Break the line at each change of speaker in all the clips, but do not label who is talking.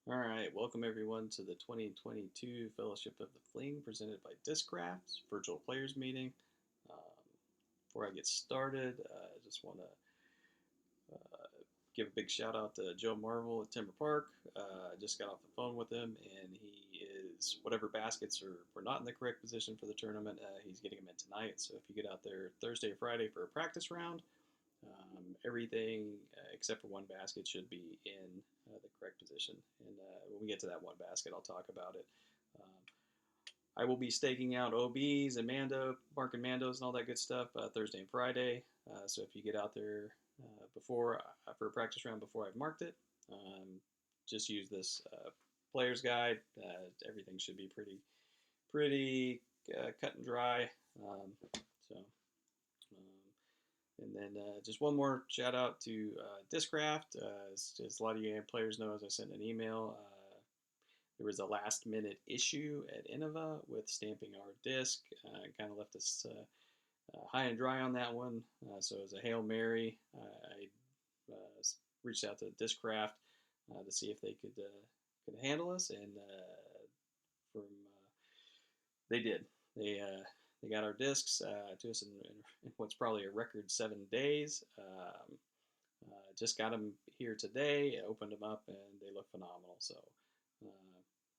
All right, welcome everyone to the 2022 Fellowship of the Fling presented by Discraft's virtual players meeting. Um, Before I get started, I just want to give a big shout out to Joe Marvel at Timber Park. I just got off the phone with him, and he is whatever baskets were not in the correct position for the tournament. He's getting them in tonight. So if you get out there Thursday or Friday for a practice round, everything except for one basket should be in the correct position. And when we get to that one basket, I'll talk about it. Um, I will be staking out OBs and Mando, marking Mandos and all that good stuff Thursday and Friday. So if you get out there before for a practice round before I've marked it, just use this player's guide. Everything should be pretty cut and dry. So and then just one more shout out to Discraft. As a lot of you players know, as I sent an email, there was a last minute issue at Innova with stamping our disc. Kind of left us high and dry on that one. So as a Hail Mary, I reached out to Discraft to see if they could handle us, and from they did. They got our discs to us in what's probably a record 7 days. Just got them here today. I opened them up and they look phenomenal. So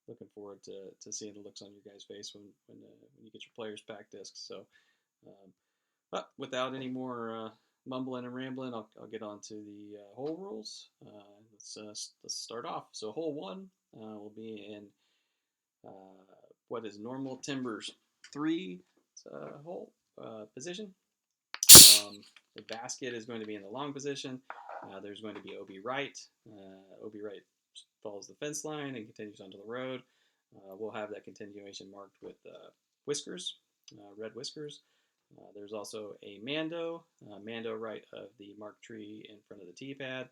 looking forward to seeing the looks on your guys' face when you get your players pack discs. So, but without any more mumbling and rambling, I'll get on to the hole rules. Let's start off. So hole one will be in what is normal timbers 3 hole position. The basket is going to be in the long position. There's going to be OB right. OB right follows the fence line and continues onto the road. We'll have that continuation marked with whiskers, red whiskers. There's also a Mando, Mando right of the marked tree in front of the tee pad.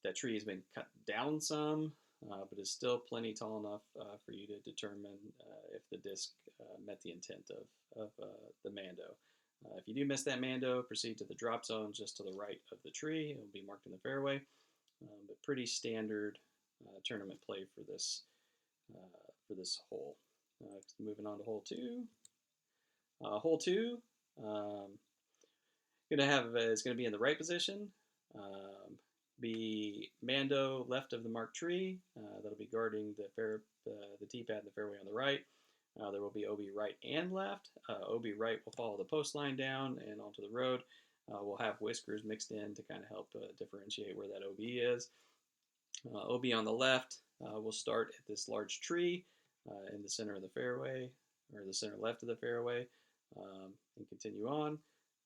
That tree has been cut down some, but is still plenty tall enough for you to determine if the disc met the intent of the Mando. If you do miss that Mando, proceed to the drop zone just to the right of the tree. It will be marked in the fairway, but pretty standard tournament play for this hole. Moving on to hole two. Hole two, is going to be in the right position. Be Mando left of the marked tree. That'll be guarding the tee pad and the fairway on the right. There will be OB right and left. OB right will follow the post line down and onto the road. We'll have whiskers mixed in to kind of help differentiate where that OB is. OB on the left will start at this large tree in the center of the fairway, or the center left of the fairway, and continue on.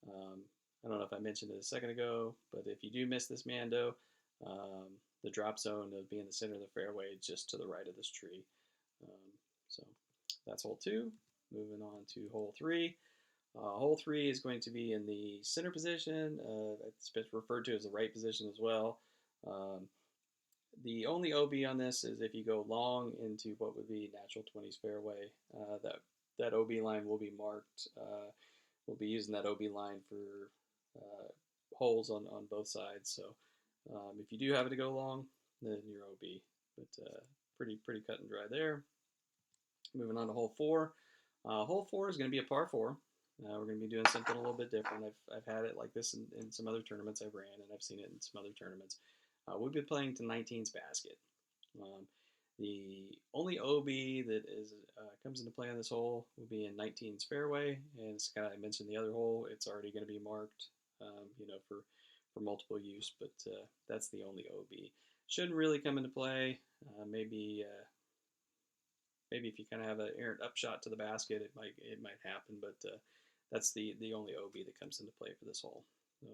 I don't know if I mentioned it a second ago, but if you do miss this Mando, the drop zone will be in the center of the fairway just to the right of this tree. So that's hole two. Moving on to hole three. Hole three is going to be in the center position. It's referred to as the right position as well. The only OB on this is if you go long into what would be natural 20s fairway. That OB line will be marked. We'll be using that OB line for holes on both sides. So if you do have it to go long, then you're OB. But pretty cut and dry there. Moving on to hole four. Hole four is going to be a par four. We're going to be doing something a little bit different. I've had it like this in some other tournaments I've ran, and I've seen it in some other tournaments. We've been playing to 19's basket. The only OB that comes into play on this hole will be in 19's fairway, and as kind of I mentioned the other hole, it's already going to be marked, for multiple use, but that's the only OB. Shouldn't really come into play. Maybe if you kind of have an errant upshot to the basket, it might happen, but that's the only OB that comes into play for this hole. So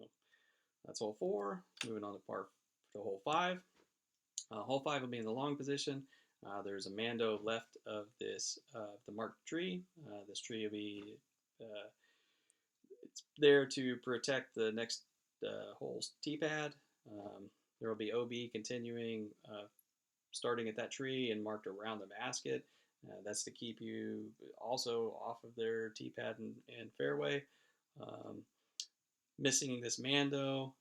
that's hole four. Moving on to hole five. Hole five will be in the long position. There's a Mando left of the marked tree. This tree will be it's there to protect the next hole's tee pad. There will be OB continuing, starting at that tree and marked around the basket. That's to keep you also off of their tee pad and fairway. Missing this Mando,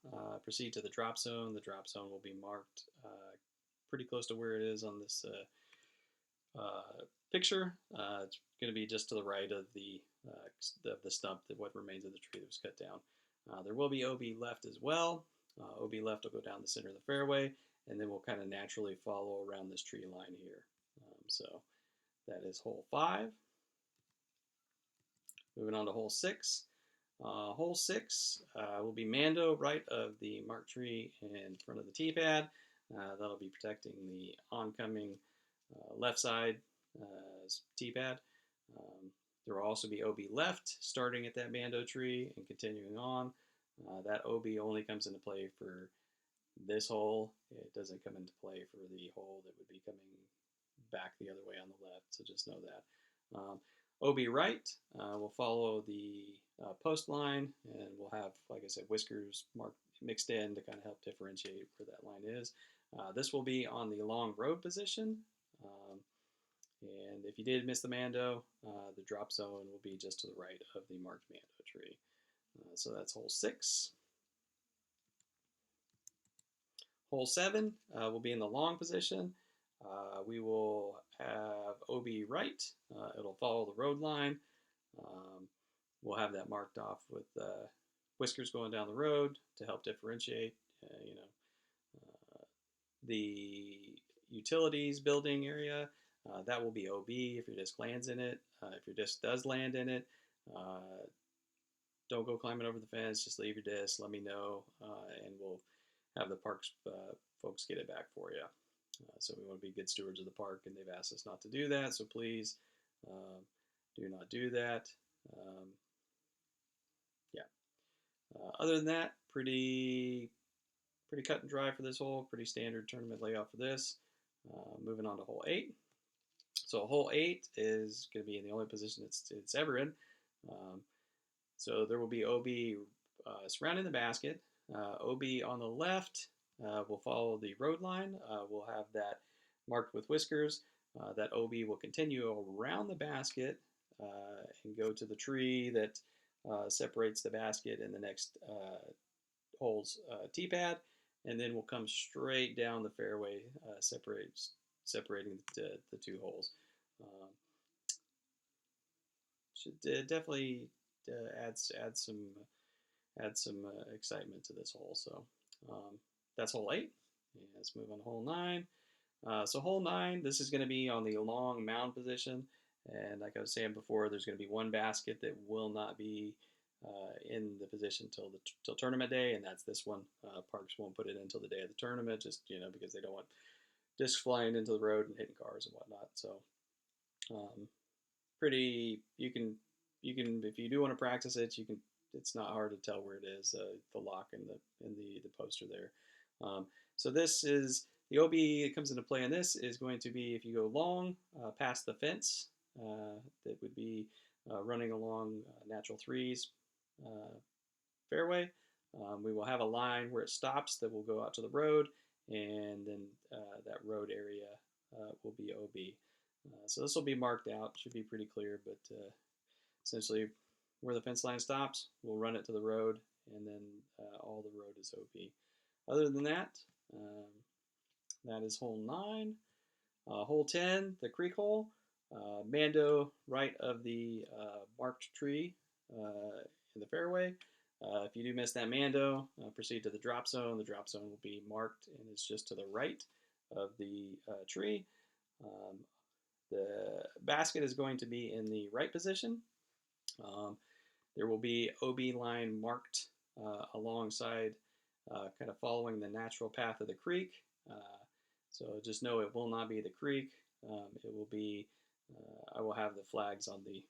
proceed to the drop zone. The drop zone will be marked pretty close to where it is on this picture. It's going to be just to the right of the stump, what remains of the tree that was cut down. There will be OB left as well. OB left will go down the center of the fairway, and then we'll kind of naturally follow around this tree line here. So that is hole 5. Moving on to hole 6. Hole 6 will be Mando right of the marked tree in front of the tee pad. That'll be protecting the oncoming left side tee pad. There will also be OB left starting at that Mando tree and continuing on. That OB only comes into play for this hole. It doesn't come into play for the hole that would be coming back the other way on the left, so just know that. OB right will follow the post line, and we'll have, like I said, whiskers marked mixed in to kind of help differentiate where that line is. This will be on the long road position, and if you did miss the Mando, the drop zone will be just to the right of the marked Mando tree. So that's hole 6. Hole 7 will be in the long position. We will have OB right. It'll follow the road line. We'll have that marked off with whiskers going down the road to help differentiate. The utilities building area, that will be OB if your disc lands in it. If your disc does land in it, don't go climbing over the fence. Just leave your disc. Let me know, and we'll have the parks folks get it back for you. So we want to be good stewards of the park, and they've asked us not to do that. So please do not do that. Other than that, pretty cut and dry for this hole. Pretty standard tournament layout for this. Moving on to hole 8. So hole 8 is going to be in the only position it's ever in. So there will be OB surrounding the basket. OB on the left will follow the road line. We'll have that marked with whiskers. That OB will continue around the basket and go to the tree that separates the basket and the next hole's tee pad, and then we'll come straight down the fairway, separating the two holes. Should definitely add some excitement to this hole. So that's hole 8. And let's move on to hole 9. So hole 9, this is going to be on the long mound position, and like I was saying before, there's going to be one basket that will not be in the position till tournament day, and that's this one. Parks won't put it in until the day of the tournament, just because they don't want discs flying into the road and hitting cars and whatnot. So you can if you do want to practice it, you can. It's not hard to tell where it is, the lock and the poster there. So this is the OB that comes into play in this is going to be if you go long past the fence, that would be running along natural threes fairway. We will have a line where it stops that will go out to the road, and then that road area will be OB. So this will be marked out. Should be pretty clear, but essentially where the fence line stops, we'll run it to the road, and then all the road is OB. Other than that, that is hole 9. Hole 10, the creek hole. Mando right of the marked tree in the fairway. If you do miss that Mando, proceed to the drop zone. The drop zone will be marked, and it's just to the right of the tree. The basket is going to be in the right position. There will be OB line marked alongside, kind of following the natural path of the creek. So just know it will not be the creek. It will be, I will have the flags on the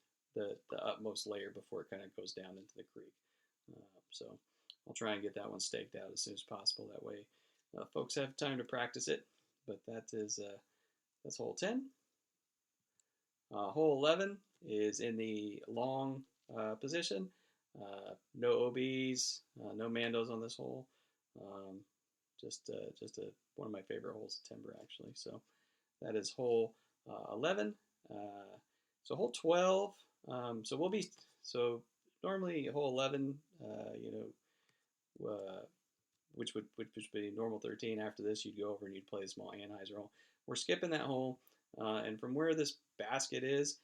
utmost layer before it kind of goes down into the creek. So I'll try and get that one staked out as soon as possible. That way folks have time to practice it. But that's hole 10. Hole 11 is in the long position. No OBs, no Mandos on this hole. Just one of my favorite holes of timber, actually. So that is hole 11. So hole 12. So normally hole 11. which would be normal 13. After this, you'd go over and you'd play a small anhyzer hole. We're skipping that hole, and from where this basket is,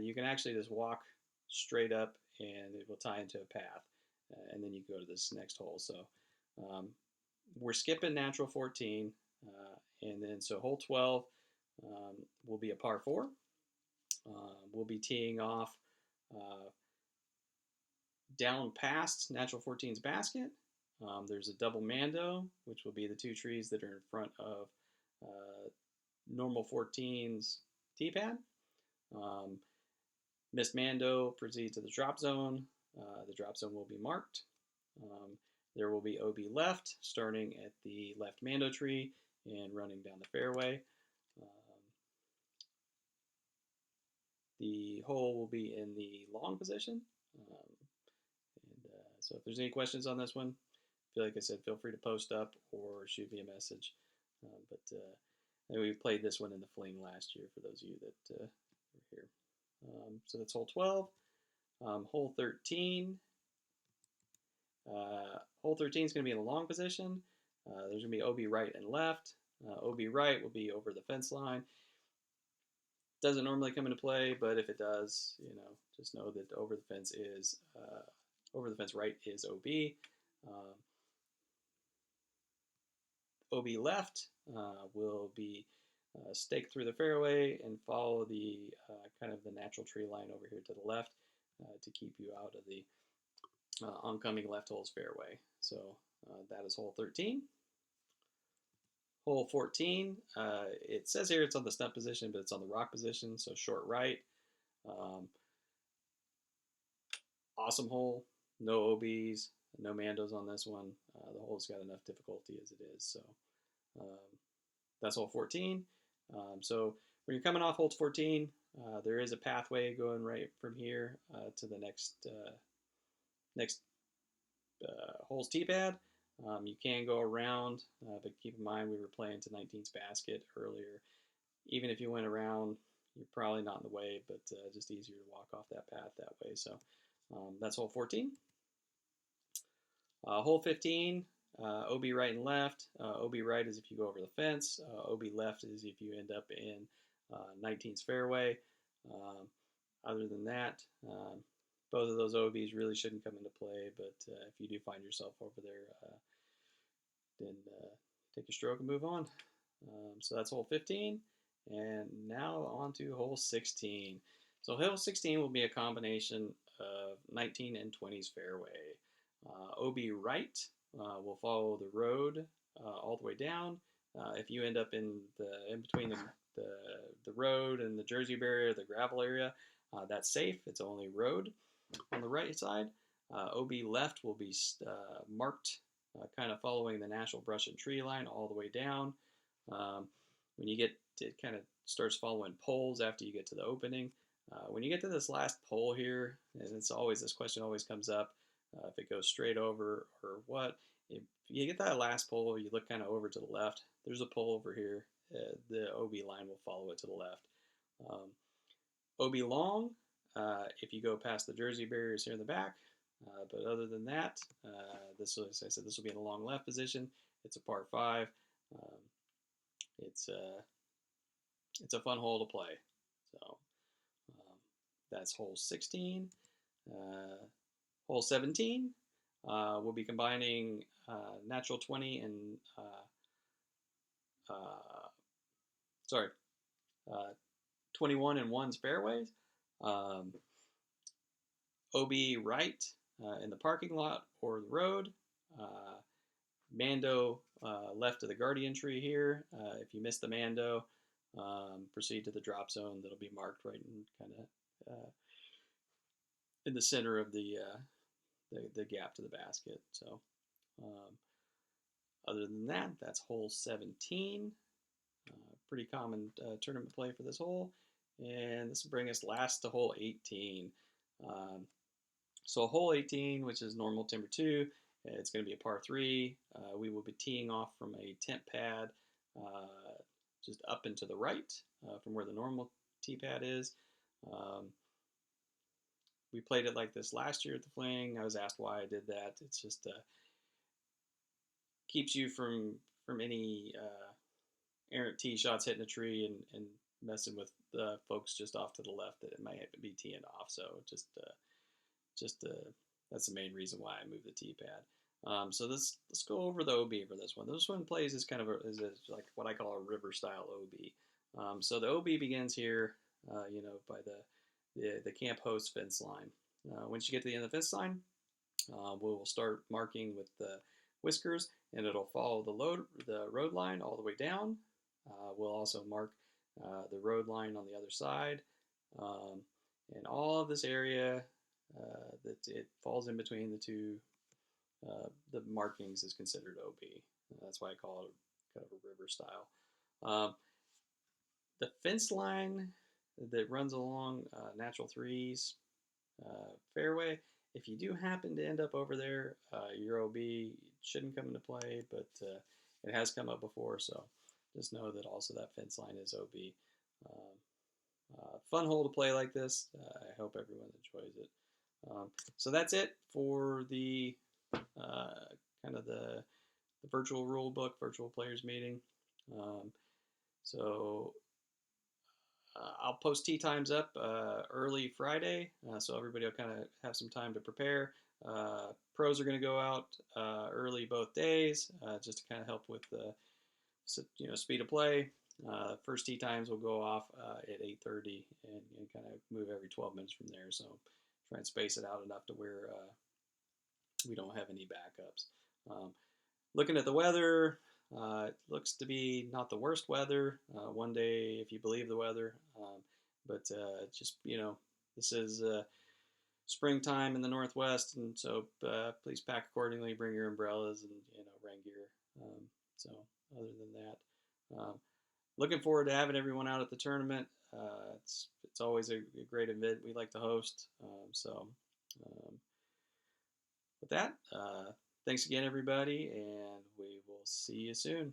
you can actually just walk straight up, and it will tie into a path, and then you go to this next hole. So we're skipping natural 14, and then so hole 12 will be a par 4. We'll be teeing off down past natural 14's basket. There's a double mando, which will be the 2 trees that are in front of normal 14's tee pad. Missed mando proceeds to the drop zone. The drop zone will be marked. There will be OB left, starting at the left mando tree and running down the fairway. The hole will be in the long position. So if there's any questions on this one, like I said, feel free to post up or shoot me a message. We played this one in the fling last year for those of you that were here. So that's hole 12. Hole 13. Hole 13 is going to be in a long position. There's going to be OB right and left. OB right will be over the fence line. Doesn't normally come into play, but if it does, just know that over the fence right is OB. OB left will be staked through the fairway and follow the kind of the natural tree line over here to the left to keep you out of the oncoming left hole's fairway. So that is hole 13. Hole 14, it says here it's on the stump position, but it's on the rock position, so short right. Awesome hole, no OBs, no mandos on this one. The hole's got enough difficulty as it is, so that's hole 14. So when you're coming off hole 14, there is a pathway going right from here to the next hole's tee pad. You can go around, but keep in mind we were playing to 19's basket earlier. Even if you went around, you're probably not in the way, but just easier to walk off that path that way. So that's hole 14. Hole 15, OB right and left. OB right is if you go over the fence. OB left is if you end up in 19's fairway. Other than that, both of those OBs really shouldn't come into play, but if you do find yourself over there, then take a stroke and move on. So that's hole 15, and now on to hole 16. So hole 16 will be a combination of 19 and 20's fairway. OB right will follow the road all the way down. If you end up in between the road and the Jersey barrier, the gravel area, that's safe. It's only road on the right side. OB left will be marked kind of following the natural brush and tree line all the way down. When you get to, it kind of starts following poles after you get to the opening. When you get to this last pole here, and this question always comes up, if it goes straight over or what. If you get that last pole, you look kind of over to the left. There's a pole over here. The OB line will follow it to the left. OB long, if you go past the Jersey barriers here in the back. But other than that, as I said, this will be in a long left position. It's a par 5. It's a fun hole to play. So that's hole 16. Hole 17, we'll be combining natural 20 and 21 and 1's fairways. OB right in the parking lot or the road. Mando left of the guardian tree here. If you miss the Mando, proceed to the drop zone. That'll be marked right in kind of in the center of the gap to the basket. So other than that, that's hole 17. Pretty common tournament play for this hole. And this will bring us last to hole 18. So hole 18, which is normal timber 2, it's going to be a par 3. We will be teeing off from a tent pad just up and to the right from where the normal tee pad is. We played it like this last year at the fling. I was asked why I did that. It's just keeps you from any errant tee shots hitting a tree and messing with the folks just off to the left that it might be teeing off. So just that's the main reason why I moved the tee pad. So let's go over the OB for this one. This one plays as kind of like what I call a river style OB. So the OB begins here, by the camp host fence line. Once you get to the end of the fence line, we will start marking with the whiskers, and it'll follow the road line all the way down. We'll also mark the road line on the other side, and all of this area that it falls in between the markings is considered OB. That's why I call it kind of a river style. The fence line that runs along natural threes fairway, if you do happen to end up over there, your OB shouldn't come into play, but it has come up before, so just know that also that fence line is OB. Fun hole to play like this. I hope everyone enjoys it. So that's it for the kind of the virtual rule book, virtual players meeting. So I'll post tee times up early Friday, so everybody will kind of have some time to prepare. Pros are going to go out early both days, just to kind of help with the speed of play. First tee times will go off at 8:30 and kind of move every 12 minutes from there. So try and space it out enough to where we don't have any backups. Looking at the weather, it looks to be not the worst weather. One day, if you believe the weather, but just this is springtime in the Northwest, and so please pack accordingly. Bring your umbrellas and rain gear. So other than that, looking forward to having everyone out at the tournament. It's always a great event we like to host. With that, thanks again, everybody, and we will see you soon.